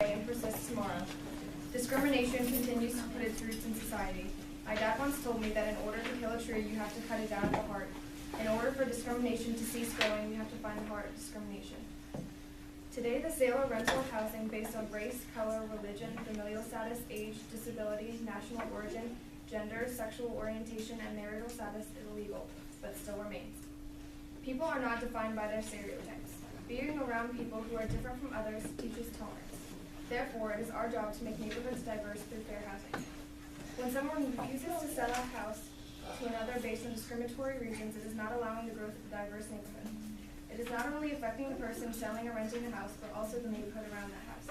today and persists tomorrow. Discrimination continues to put its roots in society. My dad once told me that in order to kill a tree, you have to cut it down at the heart. In order for discrimination to cease growing, we have to find the heart of discrimination. Today, the sale or rental of housing based on race, color, religion, familial status, age, disability, national origin, gender, sexual orientation, and marital status is illegal, but still remains. People are not defined by their stereotypes. Being around people who are different from others teaches tolerance. Therefore, it is our job to make neighborhoods diverse through fair housing. When someone refuses to sell a house to another based on discriminatory reasons, it is not allowing the growth of a diverse neighborhood. It is not only affecting the person selling or renting a house, but also the neighborhood around that house.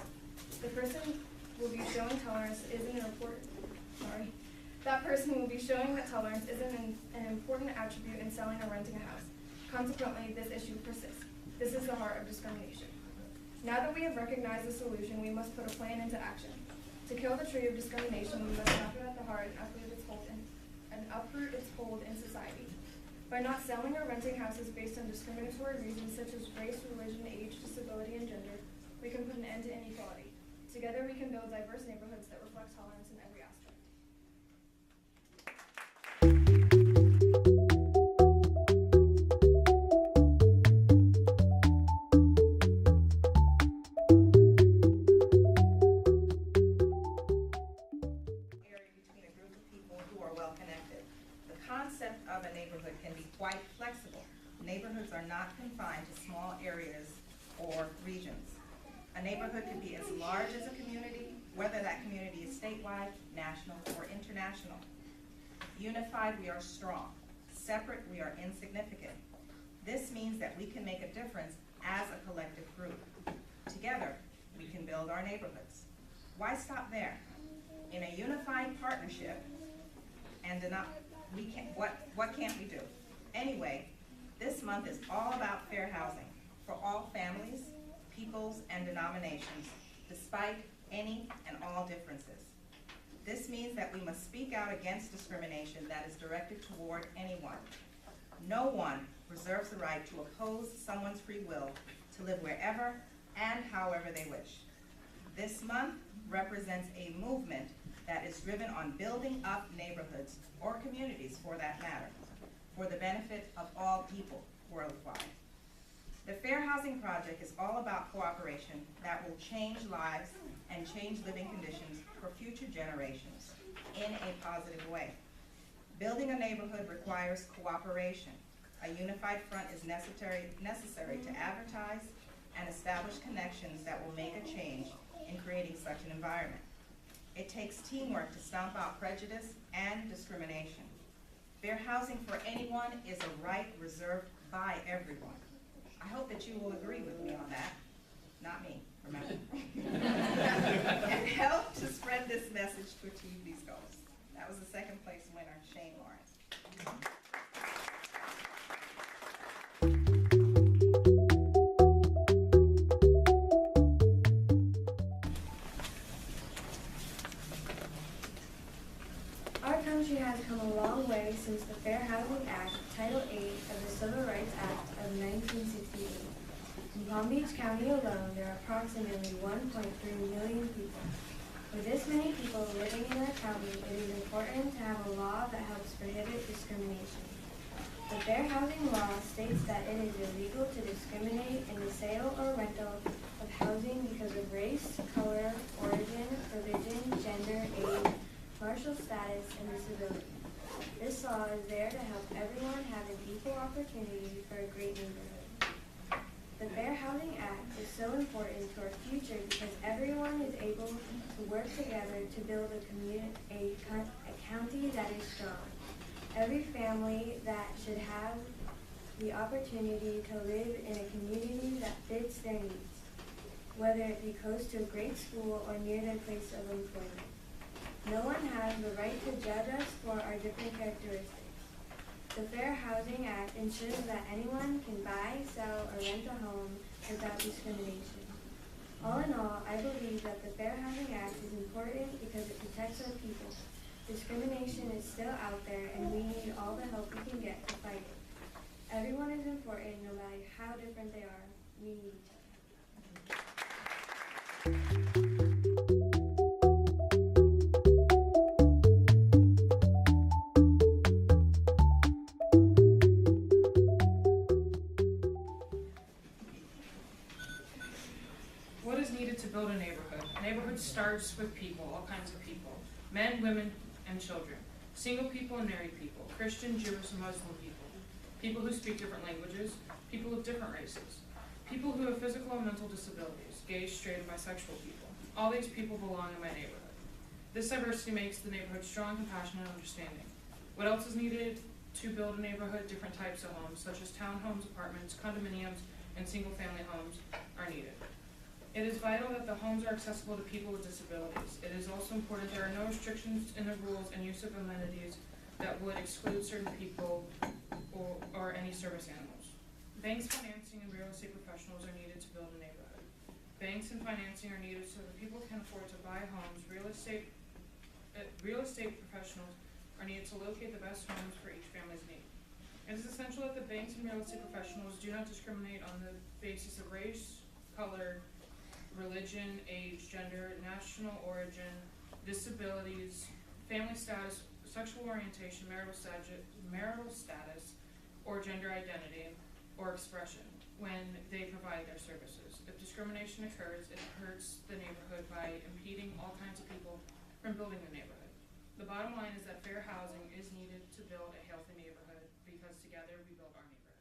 The person will be showing tolerance isn't That person will be showing that tolerance isn't an important attribute in selling or renting a house. Consequently, this issue persists. This is the heart of discrimination. Now that we have recognized the solution, we must put a plan into action. To kill the tree of discrimination, we must knock it at the heart and uproot its hold in society. By not selling or renting houses based on discriminatory reasons such as race, religion, age, disability, and gender, we can put an end to inequality. Together, we can build diverse neighborhoods that reflect tolerance in every aspect. Of a neighborhood can be quite flexible. Neighborhoods are not confined to small areas or regions. A neighborhood could be as large as a community, whether that community is statewide, national, or international. Unified, we are strong. Separate, we are insignificant. This means that we can make a difference as a collective group. Together, we can build our neighborhoods. Why stop there? In a unified partnership, what can't we do? Anyway, this month is all about fair housing for all families, peoples, and denominations, despite any and all differences. This means that we must speak out against discrimination that is directed toward anyone. No one reserves the right to oppose someone's free will to live wherever and however they wish. This month represents a movement that is driven on building up neighborhoods, or communities for that matter, for the benefit of all people worldwide. The Fair Housing Project is all about cooperation that will change lives and change living conditions for future generations in a positive way. Building a neighborhood requires cooperation. A unified front is necessary to advertise and establish connections that will make a change in creating such an environment. It takes teamwork to stomp out prejudice and discrimination. Fair housing for anyone is a right reserved by everyone. I hope that you will agree with me on that. Not me, remember. And help to spread this message to achieve these goals. That was the second place winner, Shane Lawrence. Our country has come a long way since the Fair Housing Act, Title VIII of the Civil Rights Act of 1968. In Palm Beach County alone, there are approximately 1.3 million people. With this many people living in our county, it is important to have a law that helps prohibit discrimination. The Fair Housing Law states that it is illegal to discriminate in the sale or rental of housing because of race, color, origin, religion, gender, age, marital status, and disability. This law is there to help everyone have an equal opportunity for a great neighborhood. The Fair Housing Act is so important to our future because everyone is able to work together to build a county that is strong. Every family that should have the opportunity to live in a community that fits their needs, whether it be close to a great school or near their place of employment. No one has the right to judge us for our different characteristics. The Fair Housing Act ensures that anyone can buy, sell, or rent a home without discrimination. All in all, I believe that the Fair Housing Act is important because it protects our people. Discrimination is still out there, and we need all the help we can get to fight it. Everyone is important, no matter how different they are. We need each other. mixed with people, all kinds of people, men, women, and children, single people and married people, Christian, Jewish, and Muslim people, people who speak different languages, people of different races, people who have physical and mental disabilities, gay, straight, and bisexual people. All these people belong in my neighborhood. This diversity makes the neighborhood strong, compassionate, and understanding. What else is needed to build a neighborhood? Different types of homes, such as townhomes, apartments, condominiums, and single-family homes are needed. It is vital that the homes are accessible to people with disabilities. It is also important there are no restrictions in the rules and use of amenities that would exclude certain people or any service animals. Banks, financing, and real estate professionals are needed to build a neighborhood. Banks and financing are needed so that people can afford to buy homes. Real estate professionals are needed to locate the best homes for each family's need. It is essential that the banks and real estate professionals do not discriminate on the basis of race, color, religion, age, gender, national origin, disabilities, family status, sexual orientation, marital status, or gender identity or expression when they provide their services. If discrimination occurs, it hurts the neighborhood by impeding all kinds of people from building the neighborhood. The bottom line is that fair housing is needed to build a healthy neighborhood because together we build our neighborhood.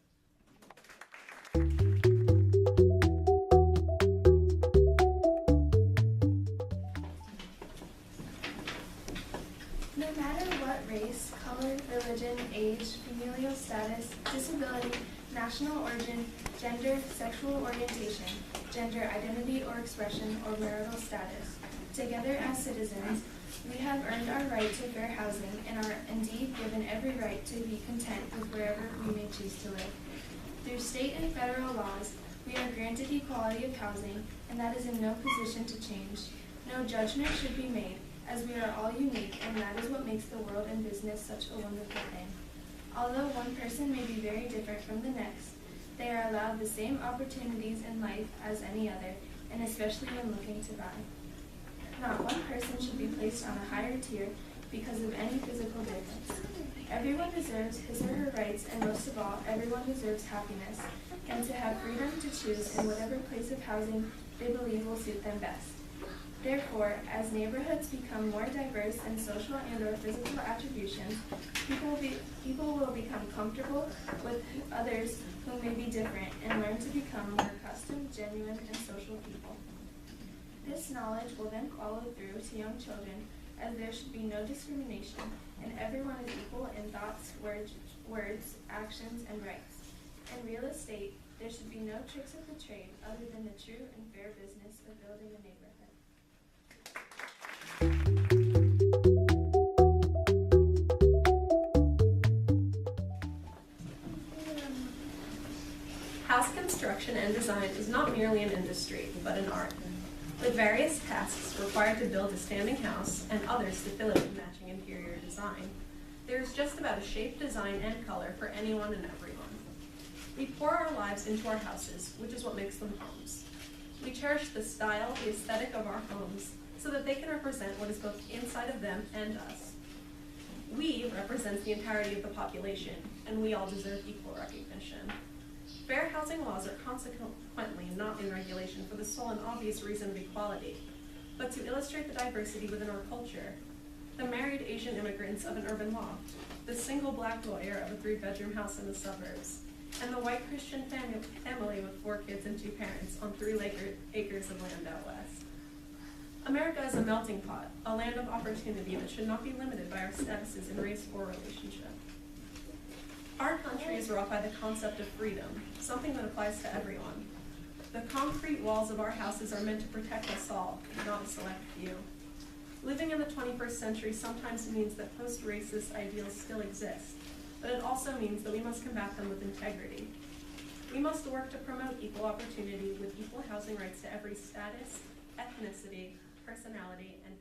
No matter what race, color, religion, age, familial status, disability, national origin, gender, sexual orientation, gender identity or expression, or marital status, together as citizens, we have earned our right to fair housing and are indeed given every right to be content with wherever we may choose to live. Through state and federal laws, we are granted equality of housing, and that is in no position to change. No judgment should be made, as we are all unique, and that is what makes the world and business such a wonderful thing. Although one person may be very different from the next, they are allowed the same opportunities in life as any other, and especially when looking to buy. Not one person should be placed on a higher tier because of any physical difference. Everyone deserves his or her rights, and most of all, everyone deserves happiness, and to have freedom to choose in whatever place of housing they believe will suit them best. Therefore, as neighborhoods become more diverse in social and or physical attributions, people will become comfortable with others who may be different and learn to become more accustomed, genuine, and social people. This knowledge will then follow through to young children, as there should be no discrimination, and everyone is equal in thoughts, words, actions, and rights. In real estate, there should be no tricks of the trade other than the true and fair business of building a neighborhood. House construction and design is not merely an industry, but an art. With various tasks required to build a standing house and others to fill it with matching interior design, there is just about a shape, design, and color for anyone and everyone. We pour our lives into our houses, which is what makes them homes. We cherish the style, the aesthetic of our homes, so that they can represent what is both inside of them and us. We represents the entirety of the population, and we all deserve equal recognition. Fair housing laws are consequently not in regulation for the sole and obvious reason of equality, but to illustrate the diversity within our culture. The married Asian immigrants of an urban loft, the single black lawyer of a 3-bedroom house in the suburbs, and the white Christian family with 4 kids and 2 parents on 3 acres of land out west. America is a melting pot, a land of opportunity that should not be limited by our statuses in race or relationship. Our country is wrought by the concept of freedom, something that applies to everyone. The concrete walls of our houses are meant to protect us all, not a select few. Living in the 21st century sometimes means that post-racist ideals still exist, but it also means that we must combat them with integrity. We must work to promote equal opportunity with equal housing rights to every status, ethnicity, personality, and